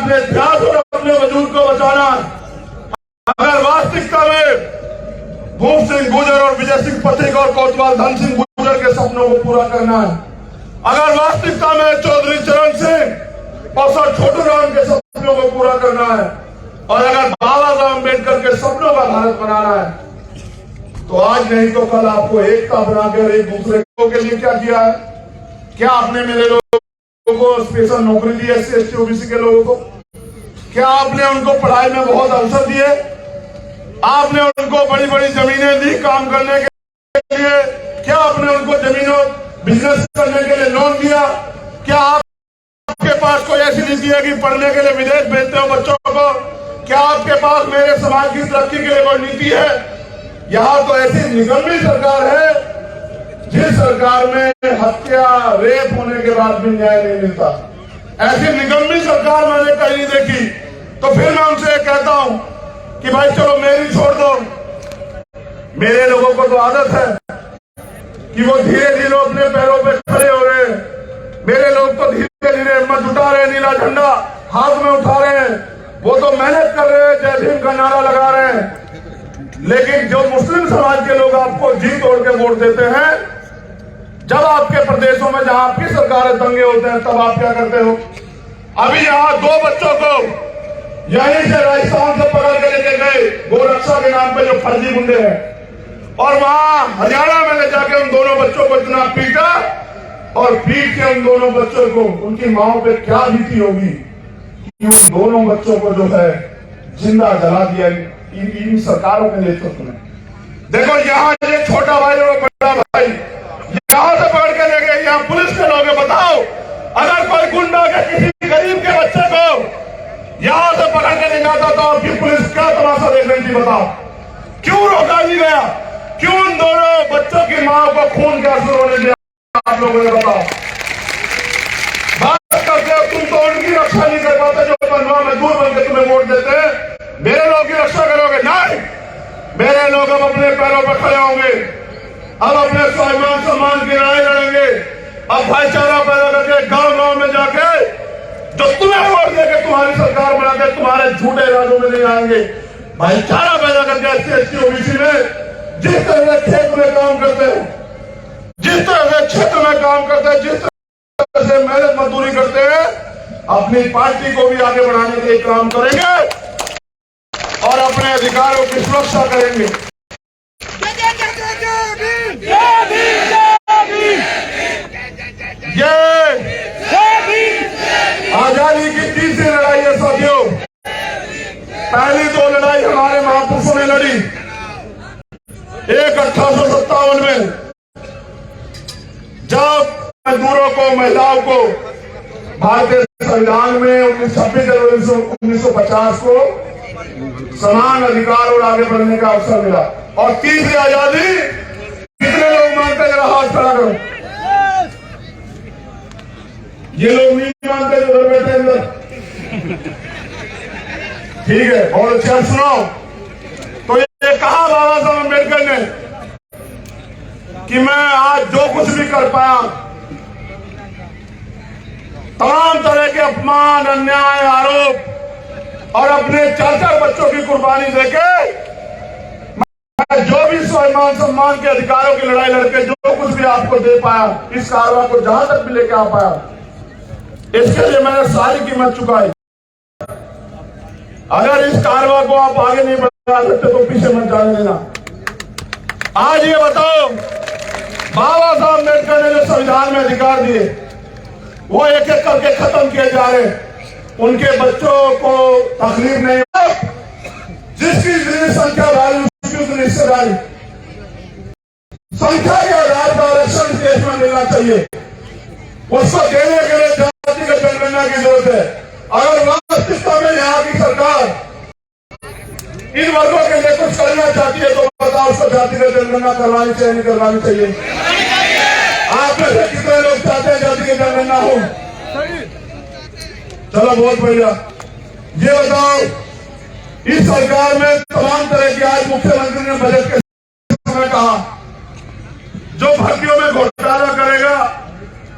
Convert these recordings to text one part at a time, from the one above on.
अपने इतिहास और अपने वजूद को बचाना है, अगर वास्तविकता में भूप सिंह गुर्जर और विजय सिंह पथिक और कोतवाल धन सिंह गुर्जर के सपनों को पूरा करना है, अगर वास्तविकता में चौधरी चरण सिंह और सर छोटू राम के सपनों को पूरा करना है, और अगर बाबा साहब अम्बेडकर के सपनों का भारत बनाना है, तो आज नहीं तो कल आपको एकता बनाकर एक दूसरे के लिए क्या किया है? क्या आपने मेरे लोगों को स्पेशल नौकरी दी है, SC ST OBC के लोगों को? क्या आपने उनको पढ़ाई में बहुत अवसर दिए? आपने उनको बड़ी बड़ी जमीनें दी काम करने के लिए? क्या आपने उनको जमीनों बिजनेस करने के लिए लोन दिया? क्या आपके पास कोई ऐसी नीति है कि पढ़ने के लिए विदेश भेजते हो बच्चों को? क्या आपके पास मेरे समाज की तरक्की के लिए कोई नीति है? यहाँ तो ऐसी निगम्मी सरकार है जिस सरकार में हत्या रेप होने के बाद भी न्याय नहीं मिलता। ऐसी निगम्मी सरकार मैंने कहीं नहीं देखी। तो फिर मैं उनसे कहता हूं कि भाई चलो मेरी छोड़ दो। मेरे लोगों को तो आदत है कि वो धीरे धीरे अपने पैरों पे खड़े हो रहे हैं। मेरे लोग तो धीरे धीरे हिम्मत जुटा रहे हैं, नीला झंडा हाथ में उठा रहे हैं, वो तो मेहनत कर रहे हैं, जय भीम का नारा लगा रहे हैं। लेकिन जो मुस्लिम समाज के लोग आपको जी तोड़ के वोट देते हैं, जब आपके प्रदेशों में जहां आपकी सरकारें दंगे होते हैं, तब आप क्या करते हो? अभी यहां 2 बच्चों को यहीं से राजस्थान से पकड़ के लेके गए गोरक्षा के नाम पे, जो फर्जी गुंडे हैं, और वहां हरियाणा में ले जाके उन दोनों बच्चों को इतना पीटा, और पीट के उन दोनों बच्चों को, उनकी माओ पे क्या बीती होगी कि उन दोनों बच्चों को जो है जिंदा जला दिया इन सरकारों के नेतृत्व में। देखो यहाँ ये छोटा भाई और बड़ा भाई यहाँ से पकड़ के ले गए, यहाँ पुलिस के लोग बताओ, अगर कोई गुंडा के किसी गरीब के बच्चे को यहाँ से पकड़ के ले जाता तो आपकी पुलिस क्या तमाशा देख रही थी? बताओ क्यों रोका नहीं गया? क्यों उन दोनों बच्चों की मां को खून का असर होने दिया? आप लोगों ने बताओ। बात करते हो तुम तो उनकी रक्षा नहीं कर पाते जो बनवा मजदूर बनकर तुम्हें वोट देते हैं। मेरे लोग की रक्षा करोगे? नहीं, मेरे लोग अब अपने पैरों पर खड़े होंगे, अब अपने स्वाभिमान सम्मान की लड़ाई लड़ेंगे, अब भाईचारा पैदा करके गांव गांव में जाके जो तुम्हें वोट देके तुम्हारी सरकार बना के तुम्हारे झूठे इरादों में नहीं आएंगे, भाईचारा पैदा करके SC ST OBC में जिस तरह से खेत में काम करते हैं, जिस तरह से क्षेत्र में काम करते हैं, जिस तरह से मेहनत मजदूरी करते हैं, अपनी पार्टी को भी आगे बढ़ाने के लिए काम करेंगे और अपने अधिकारों की सुरक्षा करेंगे। ये आजादी की तीसरी लड़ाई है साथियों। पहली 2 लड़ाई हमारे महापुरुषों ने लड़ी। एक 1857 में जब मजदूरों को, महिलाओं को भारतीय संविधान में 26 जनवरी 1950 को समान अधिकार और आगे बढ़ने का अवसर मिला। और तीसरी आजादी कितने लोग मानते हैं? जरा हाथ खड़ा करो। ये लोग नहीं मानते जो घर बैठे अंदर। ठीक है, बहुत अच्छा सुनाओ। तो ये कहा बाबा साहब अम्बेडकर ने कि मैं आज जो कुछ भी कर पाया, तमाम तरह के अपमान, अन्याय, आरोप और अपने 4 बच्चों की कुर्बानी देके मैं जो भी स्वाभिमान सम्मान के अधिकारों की लड़ाई लड़के जो कुछ भी आपको दे पाया, इस कारवां को जहां तक भी लेके आ पाया, इसके लिए मैंने सारी कीमत चुकाई। अगर इस कारवां को आप आगे नहीं बढ़ा सकते तो पीछे मत जाने देना। आज ये बताओ, बाबा साहब अम्बेडकर ने जो संविधान में अधिकार दिए वो एक एक करके खत्म किए जा रहे हैं। उनके बच्चों को तकलीफ नहीं हो, जिसकी जितनी संख्या भारी उसकी उतनी हिस्सेदारी, संख्या के आधार पर आरक्षण देश में मिलना चाहिए। उसको देने के लिए जातिगत जनगणना की जरूरत है। अगर वास्तविकता में यहाँ की सरकार इन वर्गों के लिए कुछ करना चाहती है तो बताओ, उसको जातिगत जनगणना करवानी चाहिए नहीं करवानी चाहिए? आप में से कितने लोग चाहते हैं जातिगत जनगणना हो? चलो बहुत बढ़िया। ये बताओ, इस सरकार में तमाम तरह की, आज मुख्यमंत्री ने बजट के समय कहा जो भर्तियों में घोटाला करेगा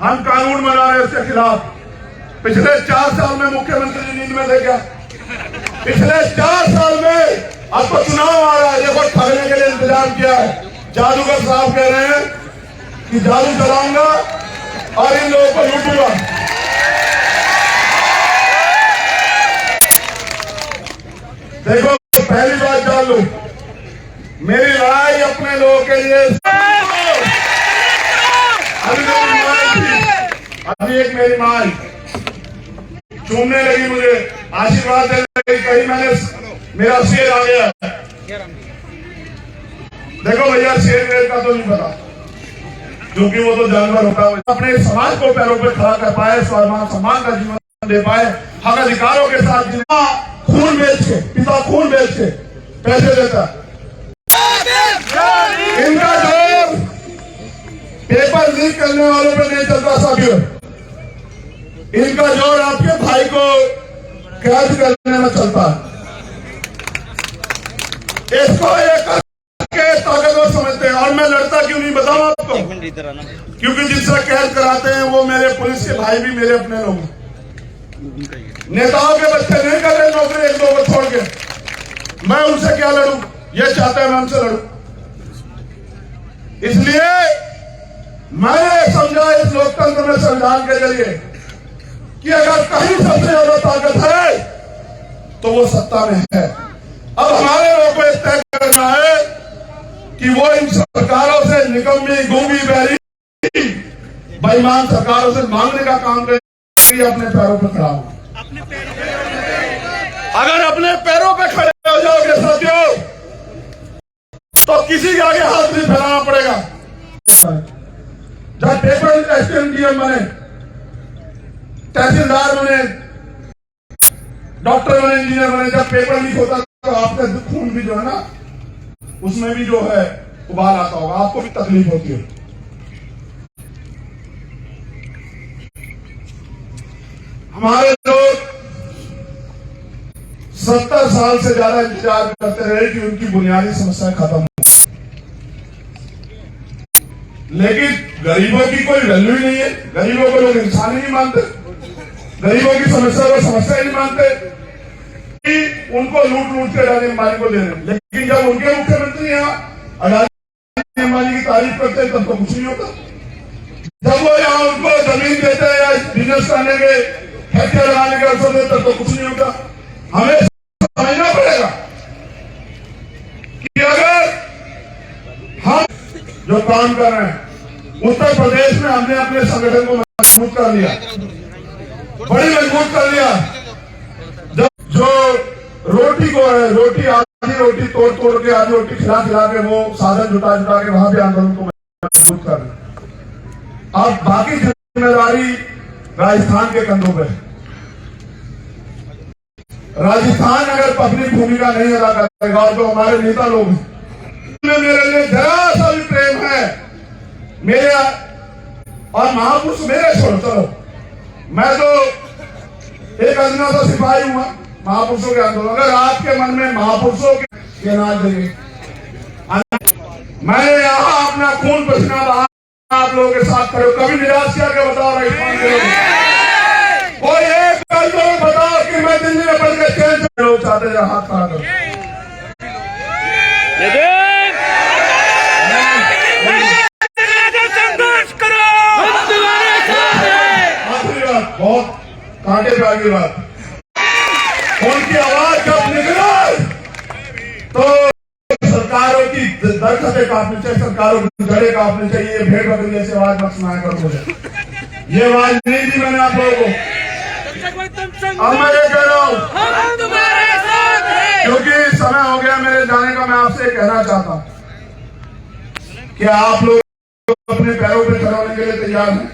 हम कानून बना रहे हैं उसके खिलाफ। पिछले 4 साल में मुख्यमंत्री जी नींद में थे क्या? पिछले 4 साल में, अब तो चुनाव आ रहा है, देखो ठगने के लिए इंतजाम किया है। जादूगर साहब कह रहे हैं कि जादू चलाऊंगा और इन लोगों को लूटूंगा। देखो, पहली बात जान लो, मेरी लड़ाई अपने लोगों के लिए। अभी एक मेरी माँ चूमने लगी, मुझे आशीर्वाद देने लगी, कहीं मैंने मेरा शेर आ गया। देखो भैया, शेर वेर का तो नहीं पता, क्योंकि वो तो जानवर होता है। अपने समाज को पैरों पे खड़ा कर पाए, स्वाभिमान सम्मान का जीवन दे पाए, हक अधिकारों के साथ जीना। खून बेच के, पिता खून बेच के पैसे देता। इनका जोर पेपर लीक करने वालों पे नहीं चलता साथियों, इनका जोर आपके भाई को कैद करने में चलता है। इसको एक ताकतवर समझते हैं। और मैं लड़ता क्यों नहीं बताऊं आपको, क्योंकि जिनसे कैद कराते हैं वो मेरे पुलिस के भाई भी मेरे अपने लोग। नेताओं के बच्चे नहीं कर रहे नौकरी एक दो को छोड़ के, मैं उनसे क्या लड़ूं? ये चाहते हैं मैं उनसे लड़ूं। इसलिए मैंने समझा इस लोकतंत्र में संविधान के जरिए कि अगर कहीं सबसे ज्यादा ताकत है तो वो सत्ता में है। अब हमारे लोगों को तय करना है कि वो इन सरकारों से, निकम्मी, गूंगी, बहरी, बेईमान सरकारों से मांगने का काम करें कि अपने पैरों पर खड़ा हो। अगर अपने पैरों पे खड़े हो जाओगे साथियों, तो किसी के आगे हाथ नहीं फैलाना पड़ेगा। जब पेपर एसडीएम बने, तहसीलदार बने, डॉक्टर बने, इंजीनियर बने, जब पेपर लीक होता तो आपका खून भी जो है ना, उसमें भी जो है उबाल आता होगा, आपको भी तकलीफ होती है। हमारे लोग 70 साल से ज्यादा इंतजार करते रहे कि उनकी बुनियादी समस्याएं खत्म हो, लेकिन गरीबों की कोई वैल्यू ही नहीं है। गरीबों को लोग इंसान ही नहीं मानते, गरीबों की समस्या को समस्या ही नहीं मानते, कि उनको लूट के अडानी अंबानी को दे रहे। लेकिन जब उनके मुख्यमंत्री यहाँ अडानी अंबानी की तारीफ करते हैं तब तो कुछ नहीं होता। जब वो यहाँ उनको जमीन देते हैं या बिजनेस करने के, फैक्ट्री लगाने के अवसर देते तब तो कुछ नहीं होता। हमें समझना पड़ेगा कि अगर हम जो काम कर रहे हैं, उत्तर प्रदेश में हमने अपने संगठन को मजबूत कर लिया, बड़ी मजबूत कर लिया। जब जो रोटी को है, रोटी आधी रोटी तोड़ के, आधी रोटी खिला के वो साधन जुटा के वहां भी आंदोलन को मजबूत कर लिया। अब बाकी जिम्मेदारी राजस्थान के कंधों पे है। राजस्थान अगर अपनी भूमिका नहीं अदा करेगा, और जो हमारे नेता लोग हैं, मेरे लिए जरा सा भी प्रेम है, मेरे और महापुरुष मेरे छोड़, चलो मैं तो एक अदना सा सिपाही हुआ महापुरुषों के आंदोलन। अगर आपके मन में महापुरुषों के नाम देंगे, मैंने यहाँ अपना खून पसीना बहा आप लोगों के साथ खड़े, कभी निराश किया के बताओ राजस्थान के लोग, और एक आंदोलन बताओ कि मैं दिल्ली में बढ़ के चेंज लोग चाहते हैं हाथ खड़ा करो। बहुत कांटे पे आगे बात, उनकी आवाज जब निकले तो सरकारों की दरख्तें काटनी चाहिए, सरकारों की जड़ें काटनी चाहिए। ये भेड़ बकरी जैसी आवाज मत सुनाया करो मुझे, ये आवाज नहीं दी मैंने आप लोगों को। अब मैं ये कह रहा हूँ क्योंकि समय हो गया मेरे जाने का, मैं आपसे कहना चाहता हूँ कि आप लोग अपने पैरों पर खड़े होने के लिए तैयार हैं।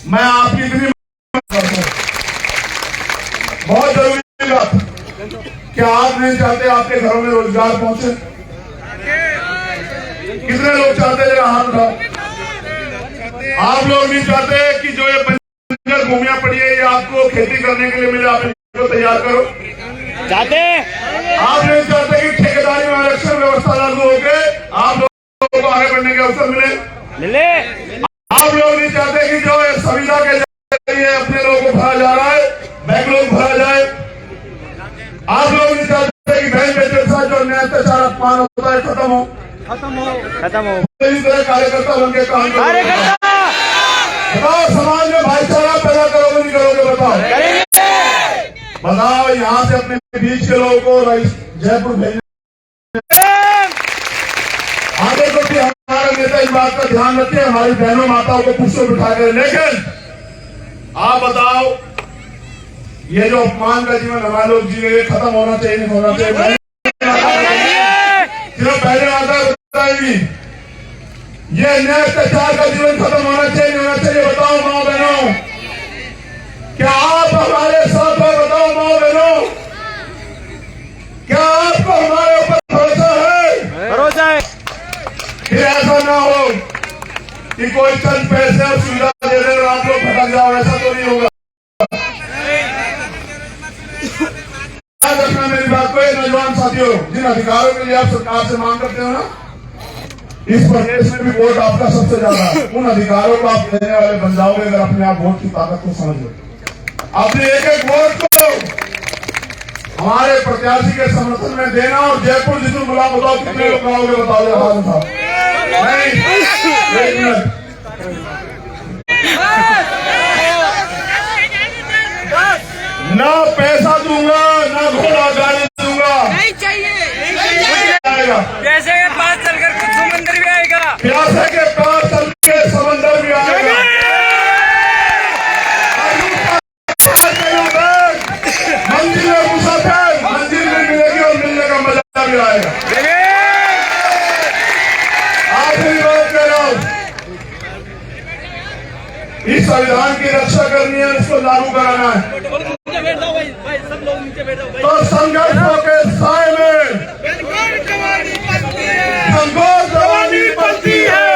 मैं आपकी इतनी मदद करता हूं, बहुत जरूरी बात, क्या आप नहीं चाहते आपके घरों में रोजगार पहुंचे? कितने लोग चाहते हैं? हाथ उठाओ। आप लोग नहीं चाहते कि जो ये बंजर भूमियां पड़ी है ये आपको खेती करने के लिए मिले, आप इनको तैयार करो। चाहते आप नहीं चाहते कि ठेकेदारी में आरक्षण व्यवस्था लागू होकर आप लोगों को आगे बढ़ने के अवसर मिले? आप लोग नहीं चाहते कि जो संविदा के लिए अपने लोगों को भरा जा रहा है, बेंगलोर भरा जाए। आप लोग नहीं चाहते कि बहन बेटे के साथ जो अन्याय अत्याचार अपमान होता है खत्म हो। इसी तरह कार्यकर्ता बन के काम करो। बताओ समाज में भाईचारा पैदा करोगे नहीं करोगे? बताओ यहाँ से अपने बीच के लोगों को जयपुर भेजने आगे को भी हमारे नेता इस बात का ध्यान रखते हैं, हमारी बहनों माताओं को पुष्प बिठा कर। लेकिन आप बताओ, ये जो अपमान का जीवन हमारे लोग जी रहे खत्म होना चाहिए नहीं होना चाहिए? सिर्फ पहले माता बताएगी ये अन्याय अत्याचार का जीवन खत्म होना चाहिए नहीं होना चाहिए? बताओ माँ बहनों, क्या आप हमारे साथ हो? बताओ माँ बहनों, क्या आपको हमारे ऊपर भरोसा है? भरोसा है। फिर ऐसा ना हो कि कोई चंद पैसे और सुविधा दे दे और आप लोग भटक जाओ, ऐसा तो नहीं होगा। याद रखना मेरी बात को, नौजवान साथियों, जिन अधिकारों के लिए आप सरकार से मांग करते हो ना, इस प्रदेश में भी वोट आपका सबसे ज्यादा है। उन अधिकारों को आप देने वाले बन जाओगे अगर अपने आप वोट की ताकत को समझ लो। अपने एक एक वोट को हमारे प्रत्याशी के समर्थन में देना। और जयपुर जितने बुला बताओ कितने लोग बुलाओगे? बताओ यार, बताओ। नहीं, एक मिनट, ना पैसा दूंगा ना घोड़ा गाड़ी दूंगा, नहीं चाहिए। आएगा पैसे के पास चलकर कुछ समंदर भी आएगा, प्यासे के पास चल के समंदर भी आएगा। मंजिल में मुसाफिर मंजिल में मिलेगी और मिलने का मजा भी आएगा। आखिरी बात कह रहा हूं, इस संविधान की रक्षा करनी है, इसको लागू कराना है। तो संघर्षों के साए में घनघोर जवानी बनती है,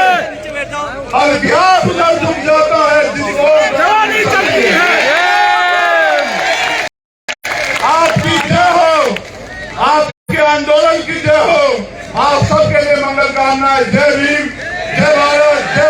और इतिहास उधर झुक जाता है जिसको जवानी चलती है। आपकी जय हो, आपके आंदोलन की जय हो। आप सबके लिए मंगल कामनाएं। जय भीम, जय भारत, जय